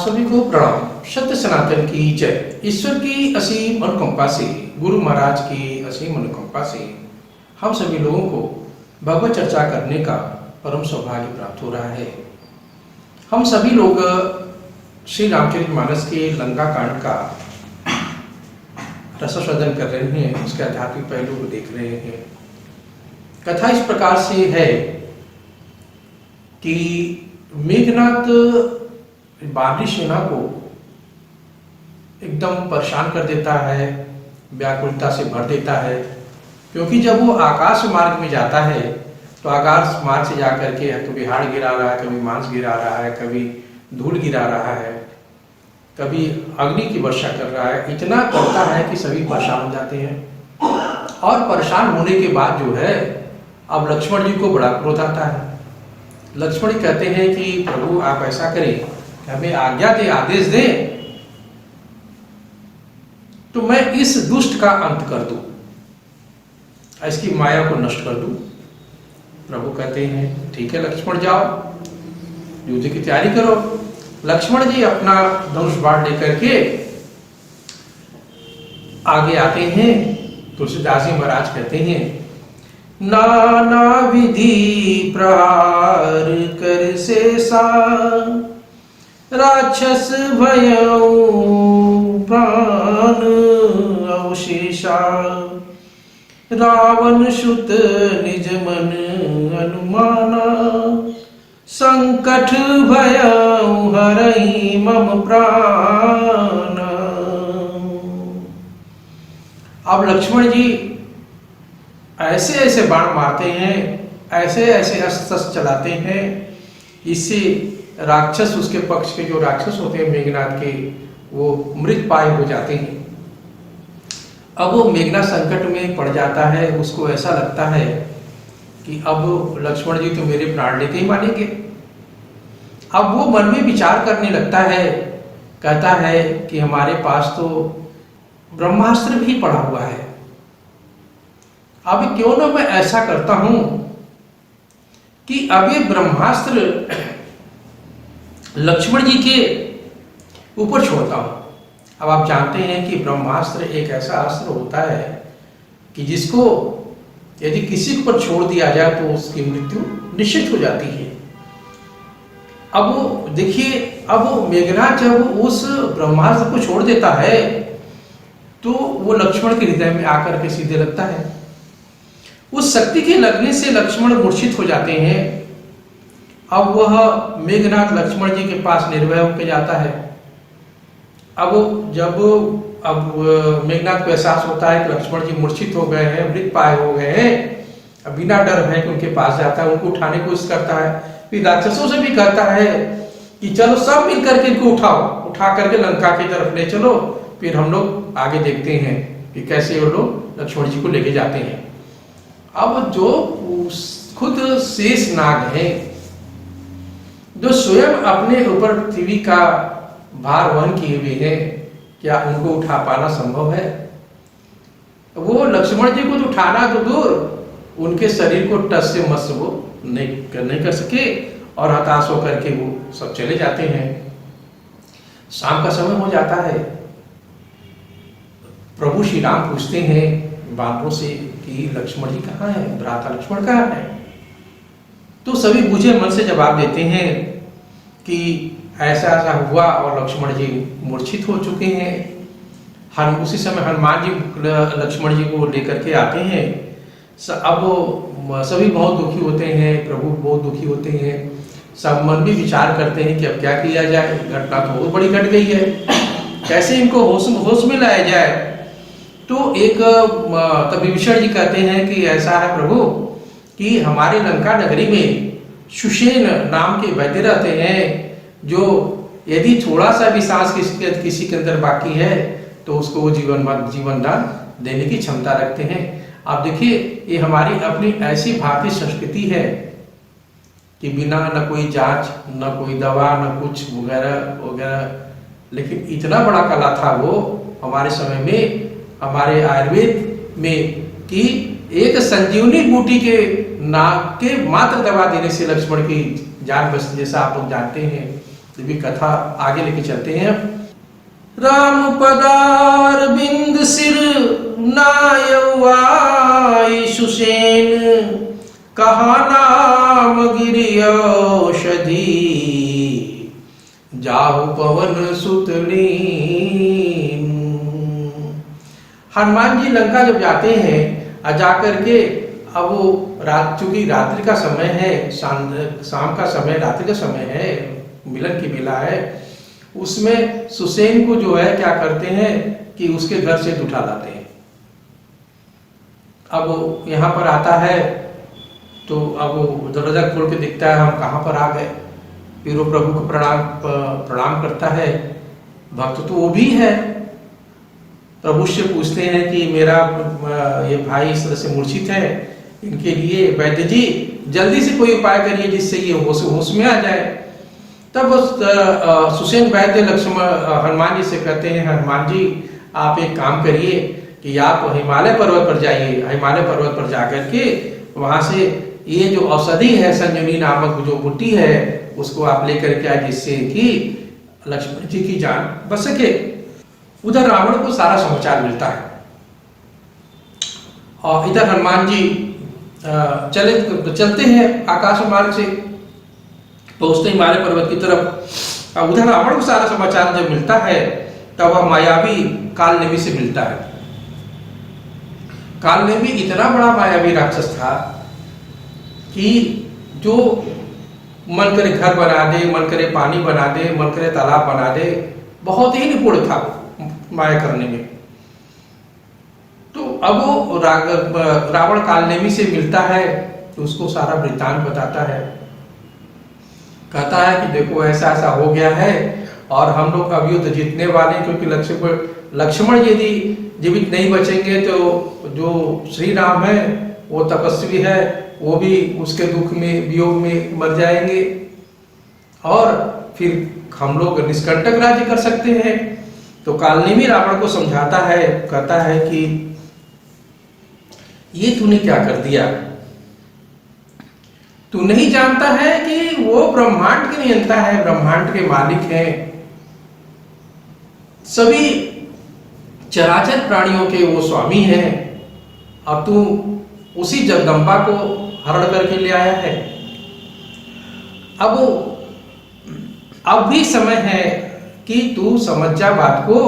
सभी को प्रणाम। सत्य सनातन की जय। ईश्वर की असीम अनुकंपा से, गुरु महाराज की असीम अनुकंपा से हम सभी लोगों को भगवत चर्चा करने का परम सौभाग्य प्राप्त हो रहा है। हम सभी लोग श्री रामचरितमानस के लंका कांड का रसास्वादन कर रहे हैं, उसके आध्यात्मिक पहलू को देख रहे हैं। कथा इस प्रकार से है कि मेघनाथ बानरी सेना को एकदम परेशान कर देता है, व्याकुलता से भर देता है, क्योंकि जब वो आकाश मार्ग में जाता है तो आकाश मार्ग से जाकर के कभी हाड़ गिरा रहा है, कभी मांस गिरा रहा है, कभी धूल गिरा रहा है, कभी अग्नि की वर्षा कर रहा है। इतना करता है कि सभी परेशान हो जाते हैं। और परेशान होने के बाद जो है, अब लक्ष्मण जी को बड़ा क्रोध आता है। लक्ष्मण जी कहते हैं कि प्रभु आप ऐसा करें, हमें आज्ञा दे, आदेश दे, तो मैं इस दुष्ट का अंत कर दूं, इसकी माया को नष्ट कर दूं। प्रभु कहते हैं ठीक है लक्ष्मण, जाओ युद्ध की तैयारी करो। लक्ष्मण जी अपना धनुष बाण लेकर के आगे आते हैं। तुलसीदास जी महाराज कहते हैं, नाना विधि प्रहार कर शेषा, राक्षस भयउ प्राण अवशेषा, रावण सुत निज मन अनुमाना, संकट भयउ हरहि मम प्राण। अब लक्ष्मण जी ऐसे ऐसे बाण मारते हैं, ऐसे ऐसे अस्त्र चलाते हैं, इससे राक्षस, उसके पक्ष के जो राक्षस होते हैं मेघनाथ के, वो मृतपाय हो जाते हैं। अब वो मेघनाथ संकट में पड़ जाता है। उसको ऐसा लगता है कि अब लक्ष्मण जी तो मेरे प्राण लेते ही मानेंगे। अब वो मन में विचार करने लगता है, कहता है कि हमारे पास तो ब्रह्मास्त्र भी पड़ा हुआ है, अब क्यों ना मैं ऐसा करता हूं कि अब ये ब्रह्मास्त्र लक्ष्मण जी के ऊपर छोड़ता हूं। अब आप जानते हैं कि ब्रह्मास्त्र एक ऐसा अस्त्र होता है कि जिसको यदि किसी पर छोड़ दिया जाए तो उसकी मृत्यु निश्चित हो जाती है। अब वो देखिए, अब वो मेघनाथ जब उस ब्रह्मास्त्र को छोड़ देता है तो वो लक्ष्मण के हृदय में आकर के सीधे लगता है। उस शक्ति के लगने से लक्ष्मण मूर्छित हो जाते हैं। अब वह मेघनाथ लक्ष्मण जी के पास निर्भय होकर जाता है। अब जब मेघनाथ को एहसास होता है कि लक्ष्मण जी मूर्छित हो गए हैं, मृतपाय हो गए हैं, अब बिना डर है कि उनके पास जाता है, उनको उठाने की कोशिश करता है। फिर राक्षसों से भी कहता है कि चलो सब मिलकर के इनको उठाओ, उठा करके लंका की तरफ ले चलो, फिर हम लोग आगे देखते हैं कि कैसे वो लोग लक्ष्मण जी को लेके जाते हैं। अब जो खुद शेष नाग है, जो स्वयं अपने ऊपर पृथ्वी का भार वहन किए हुए हैं, क्या उनको उठा पाना संभव है? वो लक्ष्मण जी को तो उठाना तो दूर, उनके शरीर को टस से मस वो नहीं कर सके और हताश होकर के वो सब चले जाते हैं। शाम का समय हो जाता है। प्रभु श्री राम पूछते हैं बानरों से कि लक्ष्मण जी कहाँ है, भ्राता लक्ष्मण कहाँ है? तो सभी बुझे मन से जवाब देते हैं कि ऐसा ऐसा हुआ और लक्ष्मण जी मूर्छित हो चुके हैं। उसी समय हनुमान जी लक्ष्मण जी को लेकर के आते हैं। अब सभी बहुत दुखी होते हैं, प्रभु बहुत दुखी होते हैं। सब मन में विचार करते हैं कि अब क्या किया जाए, घटना तो बहुत बड़ी घट गई है, कैसे इनको होश में लाया जाए। तो एक तब विभीषण जी कहते हैं कि ऐसा है प्रभु कि हमारे लंका नगरी में सुषेण नाम के वैद्य रहते हैं, जो यदि थोड़ा सा भी सांस किसी के अंदर बाकी है तो उसको वो जीवन दान देने की क्षमता रखते हैं। आप देखिए, ये हमारी अपनी ऐसी भारतीय संस्कृति है कि बिना न कोई जांच, न कोई दवा, न कुछ वगैरह वगैरह, लेकिन इतना बड़ा कला था वो हमारे समय में, हमारे आयुर्वेद में, कि एक संजीवनी बूटी के नाक के मात्र दवा देने से लक्ष्मण की जान बचती, जैसा आप लोग जानते हैं। तो भी कथा आगे लेके चलते हैं। राम पदार बिंद सिर नायवाई सुसेन, कहा नाम गिरि औषधि, जाहु पवन सुत लीन। हनुमान जी लंका जब जाते हैं और जाकर के अब वो रात, चूंकि रात्रि का समय है, शाम का समय, रात्रि का समय है, मिलन की बेला है, उसमें सुसेन को जो है क्या करते हैं कि उसके घर से उठा लाते हैं। अब वो यहाँ पर आता है तो अब वो दरवाजा खोल के दिखता है हम कहाँ पर आ गए। फिर वो प्रभु को प्रणाम करता है। भक्त तो वो भी है, प्रभु से पूछते हैं कि मेरा ये भाई इस तरह से मूर्छित है, इनके लिए वैद्य जी जल्दी से कोई उपाय करिए जिससे ये होश में आ जाए। तब सुसेन वैद्य हनुमान जी से कहते हैं, हनुमान जी आप एक काम करिए कि आप हिमालय पर्वत पर जाइए, हिमालय पर्वत पर जाकर के वहां से ये जो औषधि है संजीवनी नामक जो बूटी है उसको आप लेकर के आए, जिससे कि लक्ष्मण जी की जान बच सके। उधर रावण को सारा समाचार मिलता है और इधर हनुमान जी चलते हैं आकाश मार्ग से, पहुंचते हिमालय पर्वत की तरफ। उधर रावण को सारा समाचार जब मिलता है तब वह मायावी कालनेमी से मिलता है। कालनेमी इतना बड़ा मायावी राक्षस था कि जो मन करे घर बना दे, मन करे पानी बना दे, मन करे तालाब बना दे, बहुत ही निपुण था माया करने में। तो अब वो रावण कालनेमी से मिलता है तो उसको सारा वृत्तांत बताता है, कहता है कि देखो ऐसा ऐसा हो गया है और हम लोग अब युद्ध जीतने वाले, क्योंकि लक्ष्मण यदि जीवित नहीं बचेंगे तो जो श्री राम है वो तपस्वी है, वो भी उसके दुख में वियोग में मर जाएंगे और फिर हम लोग निष्कंटक राज्य कर सकते हैं। तो कालनेमी रावण को समझाता है, कहता है कि ये तूने क्या कर दिया, तू नहीं जानता है कि वो ब्रह्मांड के नियंता है, ब्रह्मांड के मालिक हैं, सभी चराचर प्राणियों के वो स्वामी हैं और तू उसी जगदम्बा को हरण करके ले आया है। अब भी समय है कि तू समझ जा बात को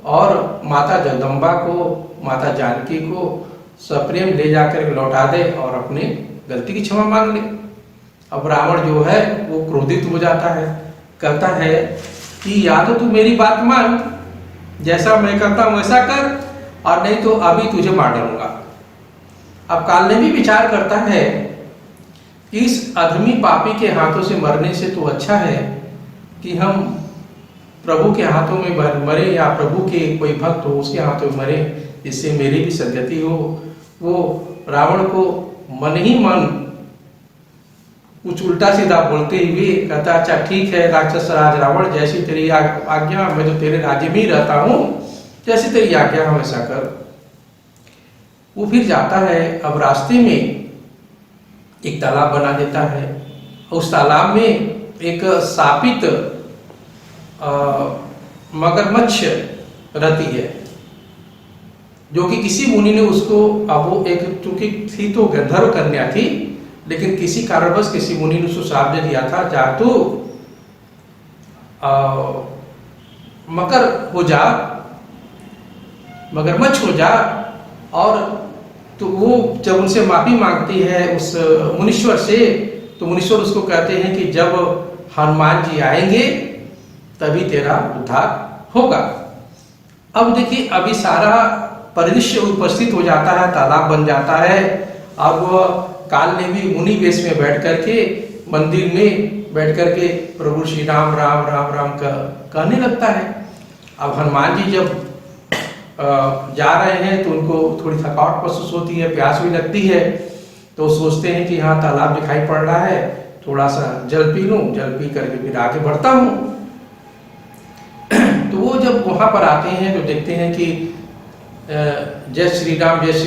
और माता जगदम्बा को, माता जानकी को सप्रेम ले जाकर लौटा दे और अपनी गलती की क्षमा मांग ले। अब रावण जो है वो क्रोधित हो जाता है, कहता है कि या तो तू मेरी बात मान, जैसा मैं कहता हूं वैसा कर, और नहीं तो अभी तुझे मार डालूंगा। अब कालनेमी विचार करता है कि इस अधमी पापी के हाथों से मरने से तो अच्छा है कि हम प्रभु के हाथों में मरे या प्रभु के कोई भक्त हो उसके हाथों में मरे, इससे मेरी भी सदगति हो। वो रावण को मन ही मन कुछ उल्टा सीधा बोलते हुए कहता, अच्छा ठीक है राक्षस राज रावण, जैसी तेरी आज्ञा, मैं तो तेरे राज्य में ही रहता हूं, जैसी तेरी आज्ञा हम ऐसा कर। वो फिर जाता है। अब रास्ते में एक तालाब बना देता है, उस तालाब में एक शापित मगरमच्छ रहती है, जो कि किसी मुनि ने उसको, अब वो एक चूंकि थी तो गंधर्व कन्या थी, लेकिन किसी कारणवश किसी मुनि ने उसको श्राप दे दिया था, जा तू मकर हो जा, मगरमच्छ हो जा। और तो वो जब उनसे माफी मांगती है उस मुनीश्वर से, तो मुनीश्वर उसको कहते हैं कि जब हनुमान जी आएंगे तभी तेरा उद्धार होगा। अब देखिए अभी सारा परिदृश्य उपस्थित हो जाता है, तालाब बन जाता है। अब कालनेमी मुनि वेश में बैठ करके मंदिर में बैठ करके प्रभु श्री राम राम राम राम का कहने लगता है। अब हनुमान जी जब जा रहे हैं तो उनको थोड़ी थकावट महसूस होती है, प्यास भी लगती है, तो सोचते हैं कि हाँ तालाब दिखाई पड़ रहा है, थोड़ा सा जल पी लूं, जल पी करके फिर आगे बढ़ता हूं। तो वो जब वहां पर आते हैं तो देखते हैं कि जय श्री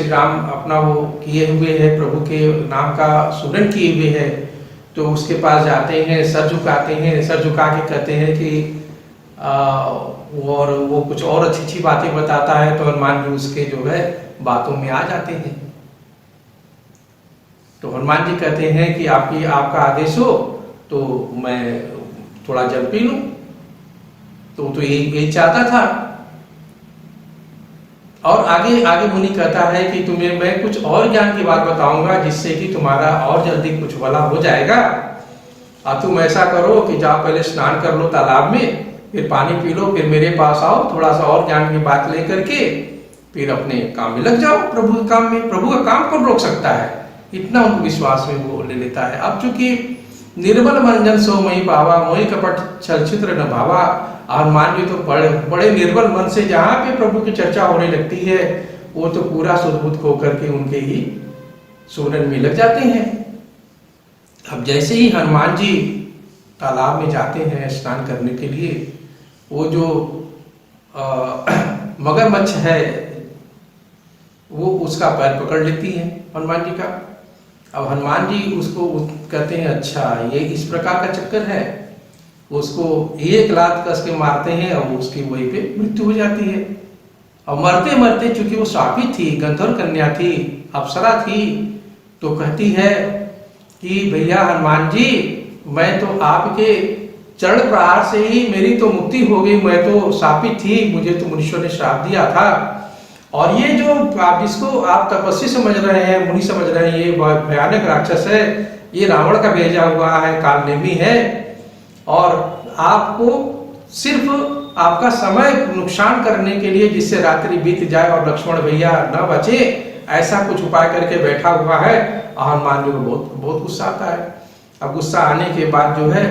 राम अपना वो किए हुए है, प्रभु के नाम का सुमिरन किए हुए है। तो उसके पास जाते हैं, सर झुकाते हैं, सर झुका के कहते हैं कि और वो कुछ और अच्छी अच्छी बातें बताता है, तो हनुमान जी उसके जो है बातों में आ जाते हैं। तो हनुमान जी कहते हैं कि आपका आदेश हो तो मैं थोड़ा जल पी लूं। तो यही चाहता था। और आगे आगे मुनि कहता है कि तुम्हें मैं कुछ और ज्ञान की बात बताऊंगा जिससे कि तुम्हारा और जल्दी कुछ भला हो जाएगा। अब तुम ऐसा करो कि जाओ पहले स्नान कर लो तालाब में, फिर पानी पी लो, फिर मेरे पास आओ, थोड़ा सा और ज्ञान की बात लेकर के फिर अपने काम में लग जाओ, प्रभु के काम में। प्रभु का काम कौन रोक सकता है? इतना उनको विश्वास में वो ले लेता है। अब चूंकि निर्मल मंजन सो मई पावा, मोहि कपट छल छिद्र न भावा। हनुमान जी तो बड़े निर्मल मन से जहाँ पे प्रभु की चर्चा होने लगती है वो तो पूरा सुदबुद होकर के उनके ही सुमरन में लग जाते हैं। अब जैसे ही हनुमान जी तालाब में जाते हैं स्नान करने के लिए, वो जो मगरमच्छ है वो उसका पैर पकड़ लेती है हनुमान जी का। अब हनुमान जी उसको कहते हैं अच्छा ये इस प्रकार का चक्कर है। उसको एक लात कस के मारते हैं और उसकी वहीं पे मृत्यु हो जाती है। और मरते मरते चूंकि वो शापित थी, गंधर्व कन्या थी, अप्सरा थी, तो कहती है कि भैया हनुमान जी मैं तो आपके चरण प्रहार से ही मेरी तो मुक्ति हो गई, मैं तो शापित थी, मुझे तो मुनीश्वर ने श्राप दिया था। और ये जो आप जिसको आप तपस्वी समझ रहे हैं, मुनि समझ रहे हैं, ये भयानक राक्षस है, ये रावण का भेजा हुआ है, कालनेमी है, और आपको सिर्फ आपका समय नुकसान करने के लिए जिससे रात्रि बीत जाए और लक्ष्मण भैया न बचे, ऐसा कुछ उपाय करके बैठा हुआ है। हनुमान जी को बहुत बहुत गुस्सा आता है। अब गुस्सा आने के बाद जो है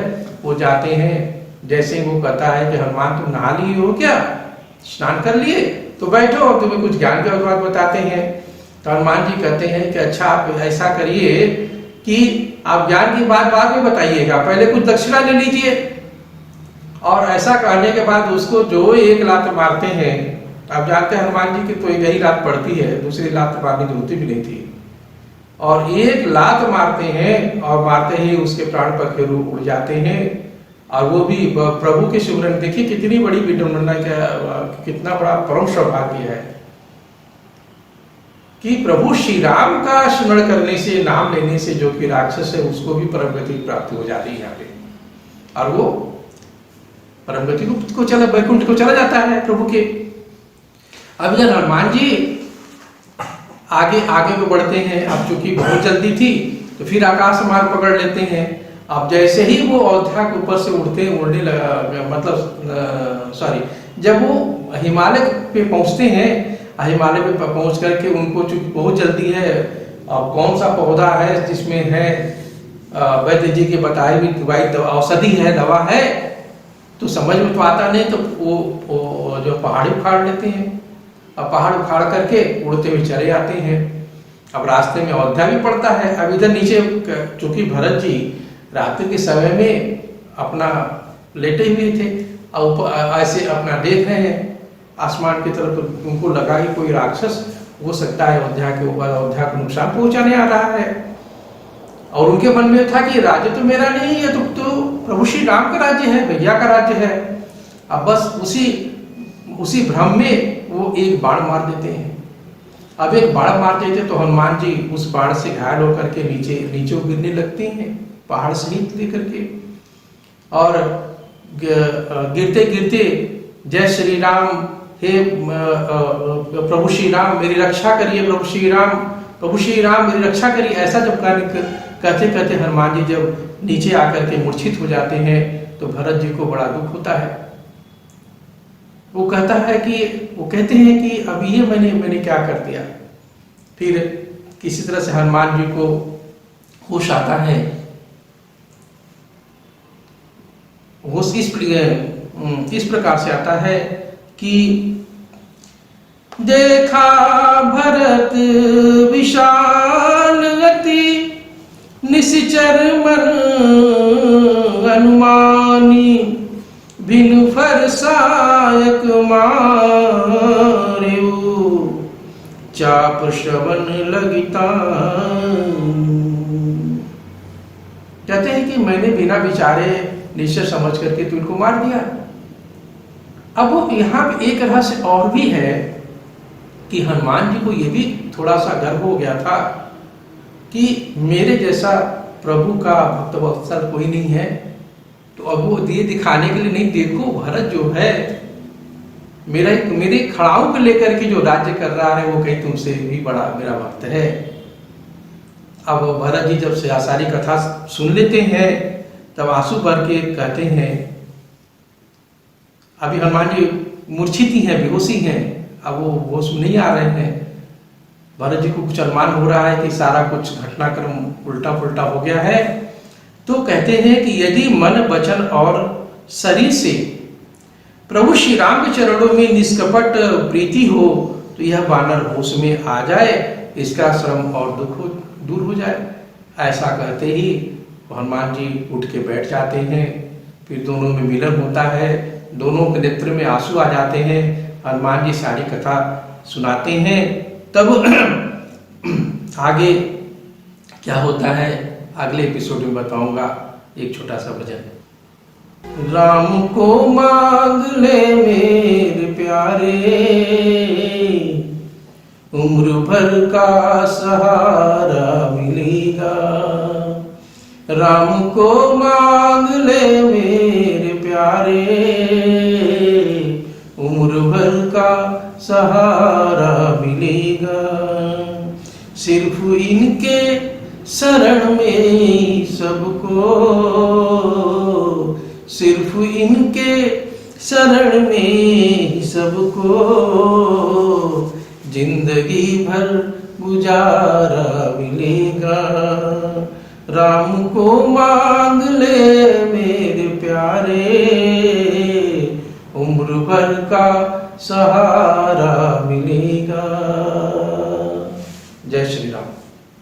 वो जाते हैं, जैसे ही वो कहता है कि हनुमान तुम नहा लिए हो क्या, स्नान कर लिए, तो बैठो और तुम्हें कुछ ज्ञान की बात बताते हैं। तो हनुमान जी कहते हैं कि अच्छा आप ऐसा करिए कि आप ज्ञान की बात बाद में बताइएगा, पहले कुछ दक्षिणा ले लीजिए। और ऐसा कहने के बाद उसको जो एक लात मारते हैं, आप जानते हैं हनुमान जी की तो यही लात पड़ती है, दूसरी लात मारने की जरूरत भी नहीं थी। और एक लात मारते हैं और मारते ही उसके प्राण पर उड़ जाते हैं। और वो भी प्रभु के सुमरन। देखिए कितनी बड़ी विडंबना, कितना बड़ा परम सौभाग्य है कि प्रभु श्री राम का स्मरण करने से, नाम लेने से जो कि राक्षस है उसको भी परम गति प्राप्ति हो जाती है यहाँ पे, और वो परम गति को चला, वैकुंठ को चला जाता है प्रभु के। अब जब हनुमान जी आगे आगे को बढ़ते हैं, अब चूंकि बहुत जल्दी थी तो फिर आकाश मार्ग पकड़ लेते हैं। अब जैसे ही वो अयोध्या के ऊपर से उड़ने लगा, मतलब जब वो हिमालय पे पहुंचते हैं, हिमालय पे पहुंच करके उनको चूंकि बहुत जल्दी है, अब कौन सा पौधा है जिसमें है वैद्य जी के बताए हुई दवाई, औषधि है, दवा है, तो समझ में तो आता नहीं, तो वो जो पहाड़ी उखाड़ लेते हैं। अब पहाड़ उखाड़ करके उड़ते हुए चले आते हैं। अब रास्ते में अयोध्या भी पड़ता है। अब इधर नीचे चूंकि भरत जी रात्रि के समय में अपना लेटे हुए थे और ऐसे अपना देख रहे हैं आसमान की तरफ, उनको लगा कि कोई राक्षस हो सकता है अयोध्या के ऊपर, अयोध्या को नुकसान पहुंचाने आ रहा है। और उनके मन में था कि राज्य तो मेरा नहीं है, तो प्रभु श्री राम का राज्य है, भैया का राज्य है। अब बस उसी भ्रम में वो एक बाण मार देते हैं। अब एक बाण मार देते तो हनुमान जी उस बाण से घायल होकर के नीचे गिरने लगते हैं, पहाड़ से नीचे लेकर के। और गिरते गिरते जय श्री राम, हे प्रभु श्री राम मेरी रक्षा करिए, प्रभु श्री राम मेरी रक्षा करिए, ऐसा जब कहते कहते हनुमान जी जब नीचे आकर के मूर्छित हो जाते हैं तो भरत जी को बड़ा दुख होता है। वो कहते हैं कि अब ये मैंने क्या कर दिया। फिर किसी तरह से हनुमान जी को होश आता है। होश इस प्रकार से आता है कि देखा भरत विशाल गति, निश्चर मन अनुमानी, बिनु फरसायक मार्यो, चाप श्रवण लगिता। कहते हैं कि मैंने बिना विचारे निश्चय समझ करके तो इनको मार दिया। अब वो यहाँ पे एक रहस्य और भी है कि हनुमान जी को ये भी थोड़ा सा गर्व हो गया था कि मेरे जैसा प्रभु का भक्त वत्सल कोई नहीं है। तो अब वो ये दिखाने के लिए, नहीं देखो भरत जो है मेरे खड़ाओं को लेकर के जो राज्य कर रहा है वो कहीं तुमसे भी बड़ा मेरा भक्त है। अब भरत जी जब से सारी कथा सुन लेते हैं तब आंसू भर के कहते हैं, अभी हनुमान जी मूर्छित ही हैं, बेहोशी हैं, अब वो होश में नहीं आ रहे हैं। भरत जी को कुछ अनुमान हो रहा है कि सारा कुछ घटनाक्रम उल्टा पुल्टा हो गया है। तो कहते हैं कि यदि मन वचन और शरीर से प्रभु श्री राम के चरणों में निष्कपट प्रीति हो तो यह वानर होश में आ जाए, इसका श्रम और दुख दूर हो जाए। ऐसा कहते ही हनुमान जी उठ के बैठ जाते हैं। फिर दोनों में मिलन होता है, दोनों के नेत्र में आंसू आ जाते हैं। हनुमान जी सारी कथा सुनाते हैं। तब आगे क्या होता है अगले एपिसोड में बताऊंगा। एक छोटा सा भजन। राम को मांग ले मेरे प्यारे, उम्र भर का सहारा मिलेगा। राम को मांग ले मेरे प्यारे, उम्र भर का सहारा मिलेगा। सिर्फ इनके शरण में सबको, सिर्फ इनके शरण में सबको जिंदगी भर गुजारा मिलेगा। राम को मांग ले मेरे प्यारे, उम्र भर का सहारा मिलेगा। जय श्री राम।